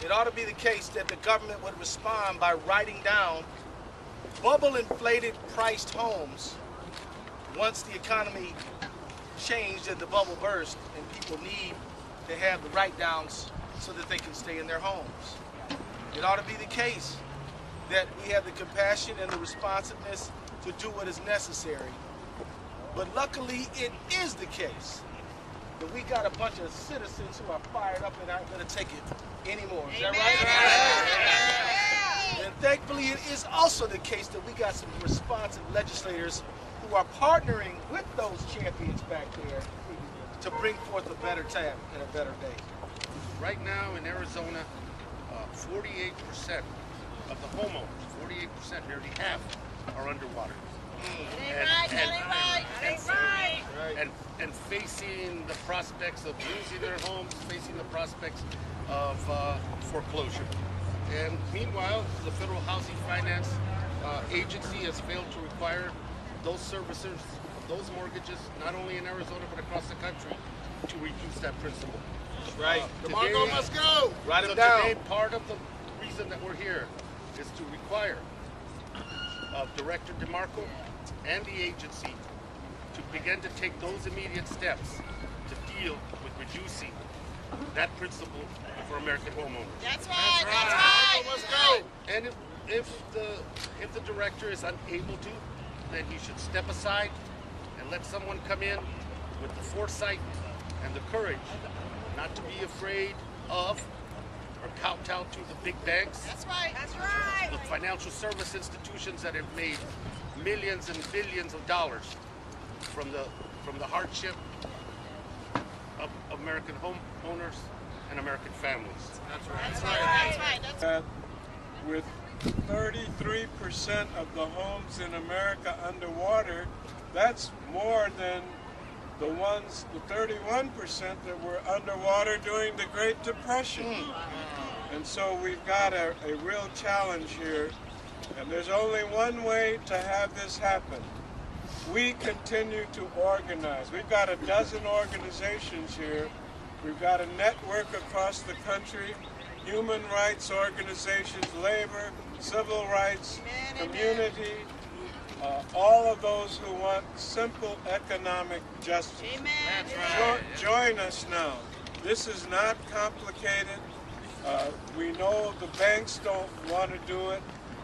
It ought to be the case that the government would respond by writing down bubble-inflated priced homes once the economy changed and the bubble burst and people need to have the write-downs so that they can stay in their homes. It ought to be the case that we have the compassion and the responsiveness to do what is necessary. But luckily, it is the case that we got a bunch of citizens who are fired up and aren't going to take it anymore. Is that right? And thankfully, it is also the case that we got some responsive legislators who are partnering with those champions back there to bring forth a better time and a better day. Right now in Arizona, 48% of the homeowners, 48%, nearly half, are underwater. And facing the prospects of losing their homes, facing the prospects of foreclosure. And meanwhile, the Federal Housing Finance Agency has failed to require those servicers, those mortgages, not only in Arizona but across the country, to reduce that principal. Right. DeMarco must go. Write it down. Today, part of the reason that we're here is to require Director DeMarco and the agency to begin to take those immediate steps to deal with reducing that principle for American homeowners. That's right. That's right. Let's go. And if the director is unable to, then he should step aside and let someone come in with the foresight and the courage not to be afraid of or kowtow to the big banks. That's right. That's right. The financial service institutions that have made millions and billions of dollars from the hardship of American homeowners and American families. That's right. That's right. That's right. With 33% of the homes in America underwater, that's more than the 31% that were underwater during the Great Depression. And so we've got a real challenge here, and there's only one way to have this happen. We continue to organize. We've got a dozen organizations here. We've got a network across the country, human rights organizations, labor, civil rights, community, all of those who want simple economic justice. Amen. That's right. Join us now. This is not complicated. We know the banks don't want to do it,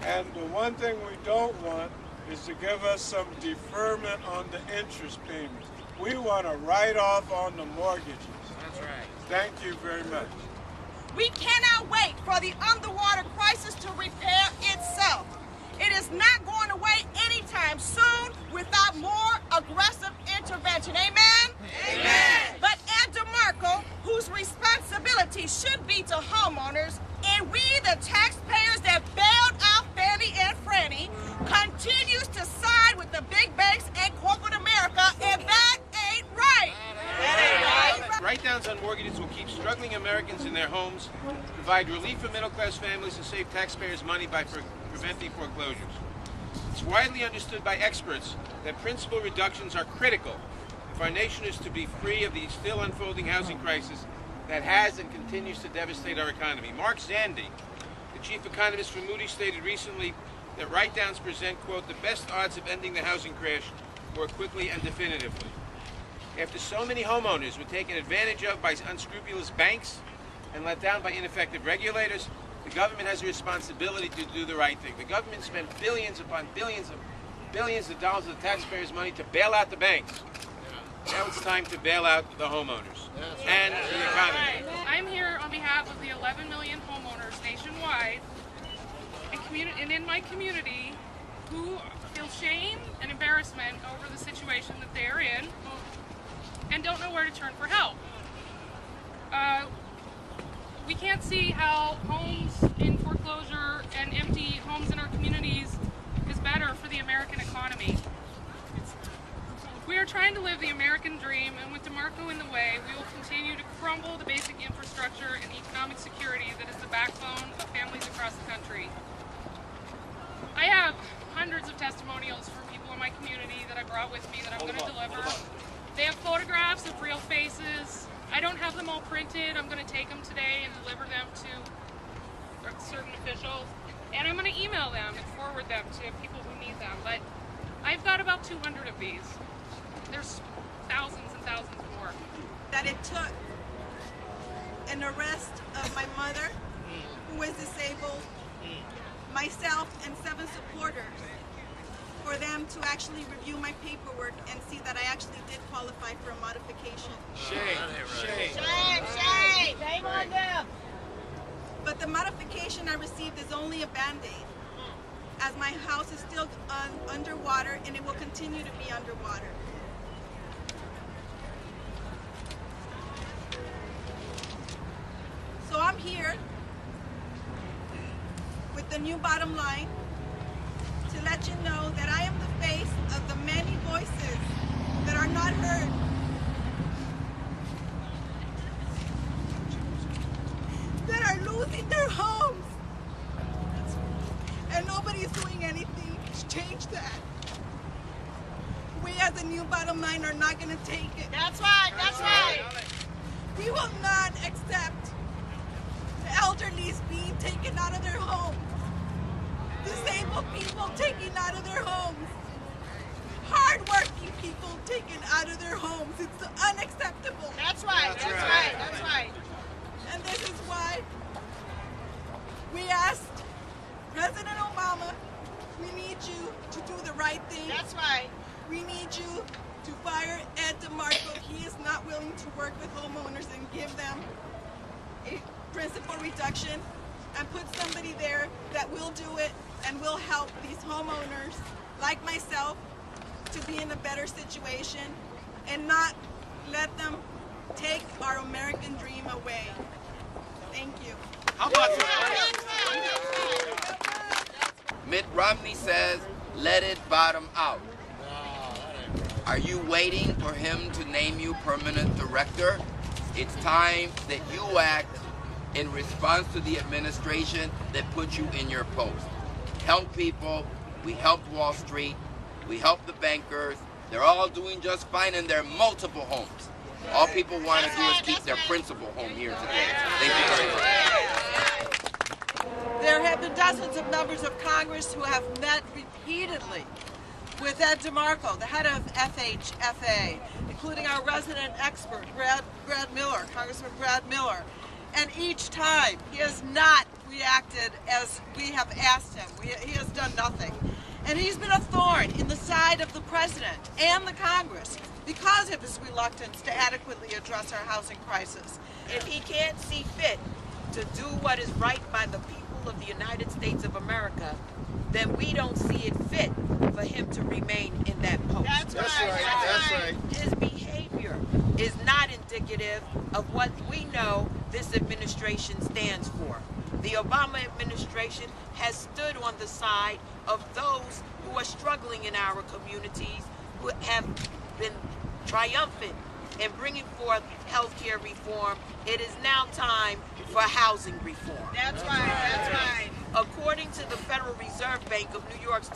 and the one thing we don't want is to give us some deferment on the interest payments. We want to write off on the mortgages. That's right. Thank you very much. We cannot wait for the underwater crisis to repair itself. It is not going away anytime soon without more aggressive intervention. Amen? Amen. But Ed DeMarco, whose responsibility should be to homeowners, and we, the taxpayers that bailed out Fannie and Freddie, continues to side with the big banks and corporate America, and that ain't right. That ain't right. Write-downs on mortgages will keep struggling Americans in their homes, provide relief for middle-class families, and save taxpayers money by preventing foreclosures. It's widely understood by experts that principal reductions are critical if our nation is to be free of the still unfolding housing crisis that has and continues to devastate our economy. Mark Zandi, the chief economist from Moody's, stated recently that write-downs present, quote, the best odds of ending the housing crash more quickly and definitively. After so many homeowners were taken advantage of by unscrupulous banks and let down by ineffective regulators, the government has a responsibility to do the right thing. The government spent billions upon billions of dollars of the taxpayers' money to bail out the banks. Now it's time to bail out the homeowners and the economy. I'm here on behalf of the 11 million homeowners nationwide and in my community who feel shame and embarrassment over the situation that they are in and don't know where to turn for help. We can't see how homes in foreclosure and empty homes in our communities is better for the American economy. We are trying to live the American dream, and with DeMarco in the way, we will continue to crumble the basic infrastructure and economic security that is the backbone of families across the country. I have hundreds of testimonials from people in my community that I brought with me that I'm going to deliver. They have photographs of real faces. I don't have them all printed. I'm going to take them today and deliver them to certain officials, and I'm going to email them and forward them to people who need them. But I've got about 200 of these. There's thousands and thousands more. That it took an arrest of my mother, who is disabled, myself, and 7 supporters for them to actually review my paperwork and see that I actually did qualify for a modification. Shame. Shame on them. But the modification I received is only a Band-Aid, as my house is still underwater and it will continue to be underwater. So I'm here with the new bottom line to let you know that I am the face of the many voices that are not heard. That are losing their homes. And nobody's doing anything to change that. We as a new bottom line are not going to take it. That's right. That's right. We will not accept the elderlies being taken out of their homes. Disabled people taken out of their homes. Hard-working people taken out of their homes. It's unacceptable. That's right. That's right. That's right. And this is why we asked President Obama, we need you to do the right thing. That's right. We need you to fire Ed DeMarco. He is not willing to work with homeowners and give them a principal reduction, and put somebody there that will do it and will help these homeowners like myself to be in a better situation and not let them take our American dream away. Thank you. How about Mitt Romney says, let it bottom out. Are you waiting for him to name you permanent director? It's time that you act in response to the administration that put you in your post. Help people. We helped Wall Street. We helped the bankers. They're all doing just fine in their multiple homes. All people want to do is keep their principal home here today. Thank you very much. There have been dozens of members of Congress who have met repeatedly with Ed DeMarco, the head of FHFA, including our resident expert, Brad Miller, Congressman Brad Miller. And each time, he has not reacted as we have asked him. He has done nothing. And he's been a thorn in the side of the president and the Congress because of his reluctance to adequately address our housing crisis. If he can't see fit to do what is right by the people of the United States of America, then we don't see it fit for him to remain in that post. That's right. His behavior is not indicative of what we know this administration stands for. The Obama administration has stood on the side of those who are struggling in our communities, who have been triumphant in bringing forth health care reform. It is now time for housing reform. That's right. That's right. According to the Federal Reserve Bank of New York's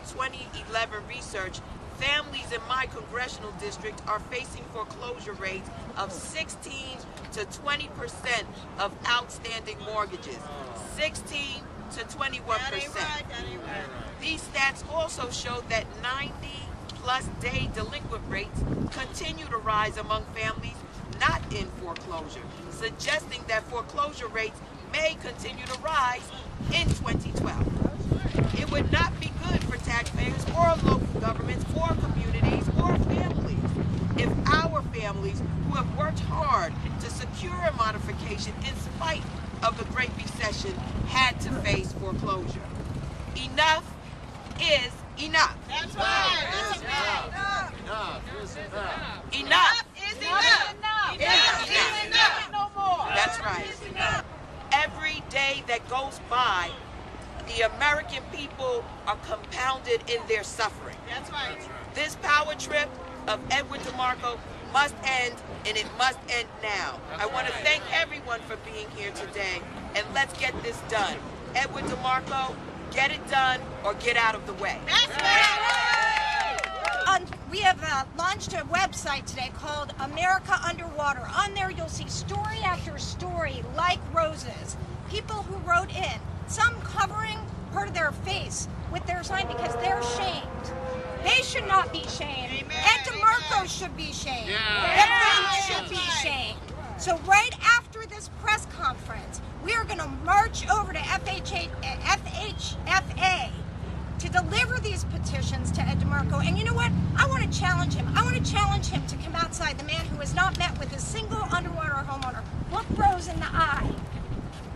2011 research, families in my congressional district are facing foreclosure rates of 16 to 20% of outstanding mortgages. 16 to 21%. That ain't right. These stats also show that 90-plus day delinquent rates continue to rise among families not in foreclosure, suggesting that foreclosure rates may continue to rise in 2012. It would not be good for taxpayers or local governments or communities or families if our families who have worked hard to secure a modification in spite of the Great Recession had to face foreclosure. Enough is enough. That's right. That's right. Enough is enough. Enough is enough. No more. That's right. Every day that goes by, the American people are compounded in their suffering. That's right. This power trip of Edward DeMarco must end, and it must end now. I want to thank everyone for being here today, and let's get this done. Edward DeMarco, get it done or get out of the way. That's right. We have launched a website today called America Underwater. On there you'll see story after story like Rose's. People who wrote in some covering part of their face with their sign because they're shamed. They should not be shamed. Ed DeMarco should be shamed. Everyone should be shamed. So right after this press conference, we are going to march over to FHFA to deliver these petitions to Ed DeMarco. And you know what? I want to challenge him. I want to challenge him to come outside, the man who has not met with a single underwater homeowner. Look Rose in the eye.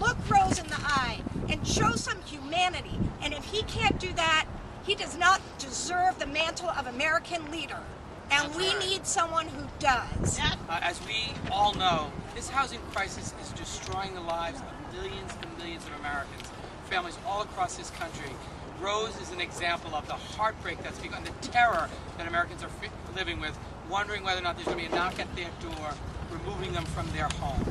Look Rose in the eye and show some humanity. And if he can't do that, he does not deserve the mantle of American leader. And we need someone who does. As we all know, this housing crisis is destroying the lives of millions and millions of Americans, families all across this country. Rose is an example of the heartbreak that's begun, the terror that Americans are living with, wondering whether or not there's going to be a knock at their door, removing them from their home.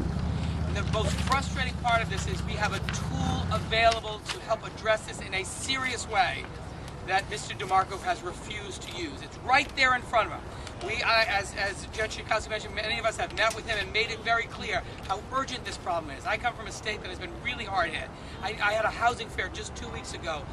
And the most frustrating part of this is we have a tool available to help address this in a serious way that Mr. DeMarco has refused to use. It's right there in front of him. As Judge Schakowsky mentioned, many of us have met with him and made it very clear how urgent this problem is. I come from a state that has been really hard hit. I had a housing fair just 2 weeks ago,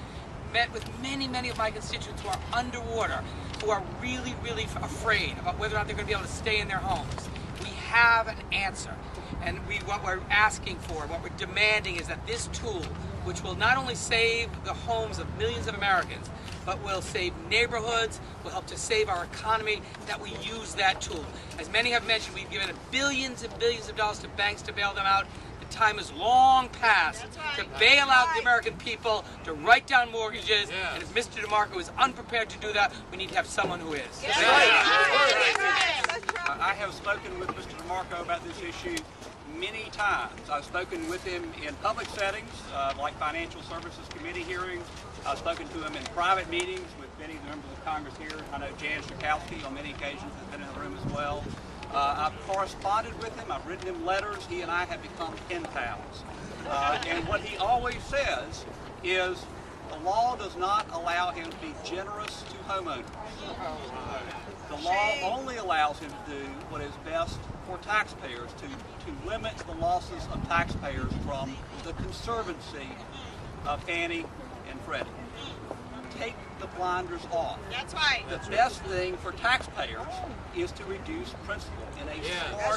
met with many of my constituents who are underwater, who are really afraid about whether or not they're going to be able to stay in their homes. We have an answer. And what we're asking for, what we're demanding is that this tool, which will not only save the homes of millions of Americans, but will save neighborhoods, will help to save our economy, that we use that tool. As many have mentioned, we've given billions and billions of dollars to banks to bail them out. The time is long past to bail out the American people, to write down mortgages, and if Mr. DeMarco is unprepared to do that, we need to have someone who is. I have spoken with Mr. DeMarco about this issue many times. I've spoken with him in public settings, like Financial Services Committee hearings. I've spoken to him in private meetings with many of the members of Congress here. I know Jan Schakowsky on many occasions has been in the room as well. I've corresponded with him. I've written him letters. He and I have become pen pals. And what he always says is the law does not allow him to be generous to homeowners. The law only allows him to do what is best for taxpayers, to limit the losses of taxpayers from the conservancy of Fannie and Freddie. Take the blinders off. That's right. The best thing for taxpayers is to reduce principal in a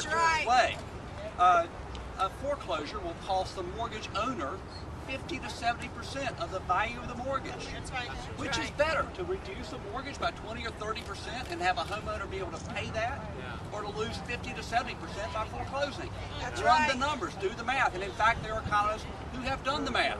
smarter way. A foreclosure will cost the mortgage owner 50 to 70% of the value of the mortgage. That's right. Which is better, to reduce a mortgage by 20 or 30% and have a homeowner be able to pay that, or to lose 50 to 70% by foreclosing? Run the numbers, do the math, and in fact there are economists who have done the math.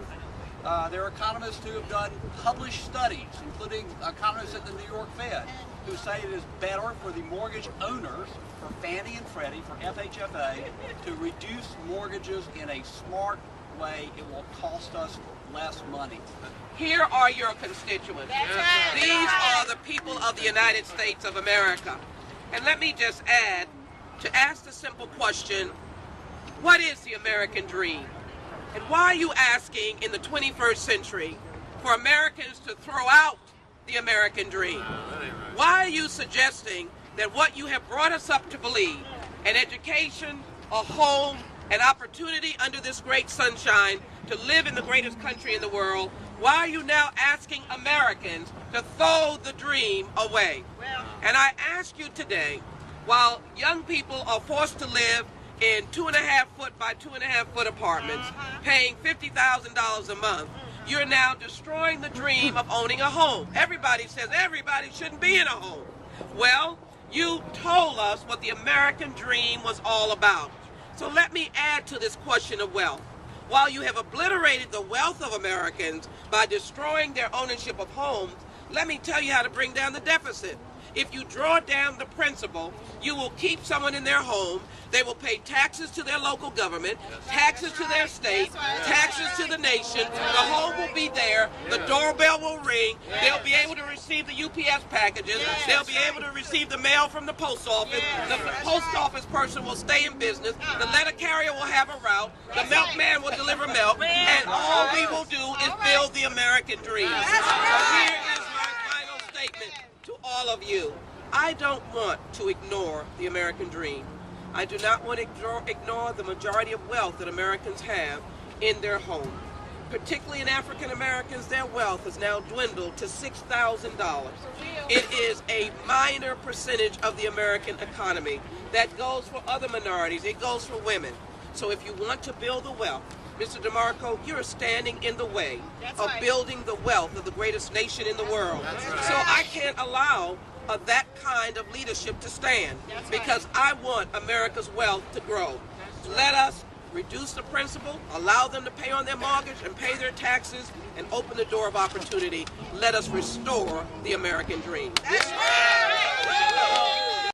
There are economists who have done published studies, including economists at the New York Fed, who say it is better for the mortgage owners, for Fannie and Freddie, for FHFA, to reduce mortgages in a smart way. It will cost us less money. Here are your constituents. These are the people of the United States of America. And let me just add, to ask the simple question, what is the American dream? And why are you asking in the 21st century for Americans to throw out the American dream? Why are you suggesting that what you have brought us up to believe, an education, a home, an opportunity under this great sunshine to live in the greatest country in the world, why are you now asking Americans to throw the dream away? And I ask you today, while young people are forced to live in 2.5 foot by 2.5 foot apartments, paying $50,000 a month, you're now destroying the dream of owning a home. Everybody says everybody shouldn't be in a home. Well, you told us what the American dream was all about. So let me add to this question of wealth. While you have obliterated the wealth of Americans by destroying their ownership of homes, let me tell you how to bring down the deficit. If you draw down the principal, you will keep someone in their home. They will pay taxes to their local government, taxes to their state, taxes to the nation. The home will be there. The doorbell will ring. They'll be able to receive the UPS packages. They'll be able to receive the mail from the post office. The post office person will stay in business. The letter carrier will have a route. The milkman will deliver milk. And all we will do is build the American dream. So here is my final statement to all of you. I don't want to ignore the American dream. I do not want to ignore the majority of wealth that Americans have in their home. particularly in African Americans, their wealth has now dwindled to $6,000. It is a minor percentage of the American economy. That goes for other minorities. It goes for women. So if you want to build the wealth, Mr. DeMarco, you're standing in the way of building the wealth of the greatest nation in the world. So I can't allow that kind of leadership to stand because I want America's wealth to grow. Let us reduce the principal, allow them to pay on their mortgage and pay their taxes, and open the door of opportunity. Let us restore the American dream. That's right.